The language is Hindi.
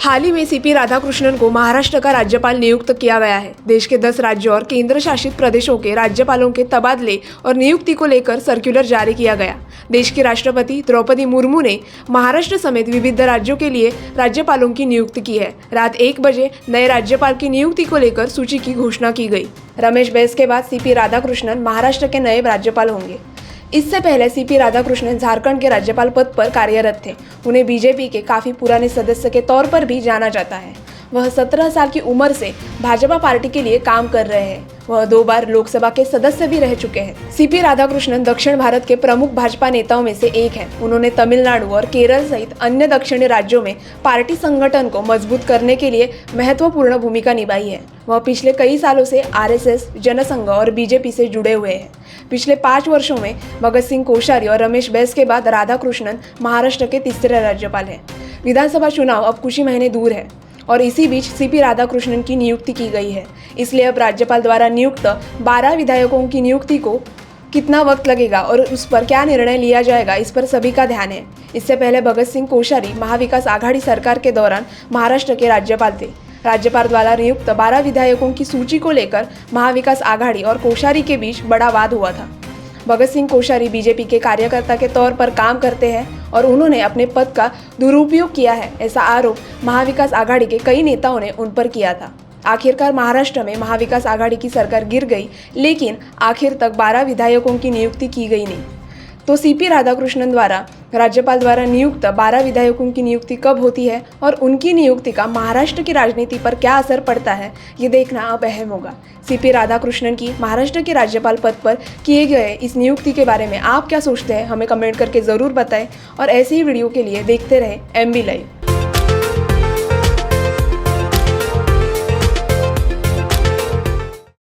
हाल ही में सीपी राधाकृष्णन को महाराष्ट्र का राज्यपाल नियुक्त किया गया है। देश के 10 राज्यों और केंद्र शासित प्रदेशों के राज्यपालों के तबादले और नियुक्ति को लेकर सर्कुलर जारी किया गया। देश की राष्ट्रपति द्रौपदी मुर्मू ने महाराष्ट्र समेत विविध राज्यों के लिए राज्यपालों की नियुक्ति की है। रात 1 बजे नए राज्यपाल की नियुक्ति को लेकर सूची की घोषणा की गई। रमेश बैस के बाद सीपी राधाकृष्णन महाराष्ट्र के नए राज्यपाल होंगे। इससे पहले सीपी राधाकृष्णन झारखंड के राज्यपाल पद पर कार्यरत थे। उन्हें बीजेपी के काफी पुराने सदस्य के तौर पर भी जाना जाता है। वह 17 साल की उम्र से भाजपा पार्टी के लिए काम कर रहे हैं। वह 2 बार लोकसभा के सदस्य भी रह चुके हैं। सीपी राधाकृष्णन दक्षिण भारत के प्रमुख भाजपा नेताओं में से एक हैं। उन्होंने तमिलनाडु और केरल सहित अन्य दक्षिणी राज्यों में पार्टी संगठन को मजबूत करने के लिए महत्वपूर्ण भूमिका निभाई है। वह पिछले कई सालों से आरएसएस, जनसंघ और बीजेपी से जुड़े हुए हैं। पिछले 5 वर्षों में भगत सिंह कोश्यारी और रमेश बैस के बाद राधाकृष्णन महाराष्ट्र के तीसरे राज्यपाल हैं। विधानसभा चुनाव अब कुछ ही महीने दूर है और इसी बीच सीपी राधाकृष्णन की नियुक्ति की गई है। इसलिए अब राज्यपाल द्वारा नियुक्त 12 विधायकों की नियुक्ति को कितना वक्त लगेगा और उस पर क्या निर्णय लिया जाएगा, इस पर सभी का ध्यान है। इससे पहले भगत सिंह कोश्यारी महाविकास आघाड़ी सरकार के दौरान महाराष्ट्र के राज्यपाल थे। राज्यपाल द्वारा नियुक्त 12 विधायकों की सूची को लेकर महाविकास आघाड़ी और कोश्यारी के बीच बड़ा वाद हुआ था। भगत सिंह कोश्यारी बीजेपी के कार्यकर्ता के तौर पर काम करते हैं और उन्होंने अपने पद का दुरुपयोग किया है, ऐसा आरोप महाविकास आघाड़ी के कई नेताओं ने उन पर किया था। आखिरकार महाराष्ट्र में महाविकास आघाड़ी की सरकार गिर गई, लेकिन आखिर तक 12 विधायकों की नियुक्ति की गई नहीं। तो सीपी राधाकृष्णन द्वारा राज्यपाल द्वारा नियुक्त 12 विधायकों की नियुक्ति कब होती है और उनकी नियुक्ति का महाराष्ट्र की राजनीति पर क्या असर पड़ता है, ये देखना अब अहम होगा। सीपी राधाकृष्णन की महाराष्ट्र के राज्यपाल पद पर किए गए इस नियुक्ति के बारे में आप क्या सोचते हैं, हमें कमेंट करके ज़रूर बताएं और ऐसे ही वीडियो के लिए देखते रहे MB लाइव।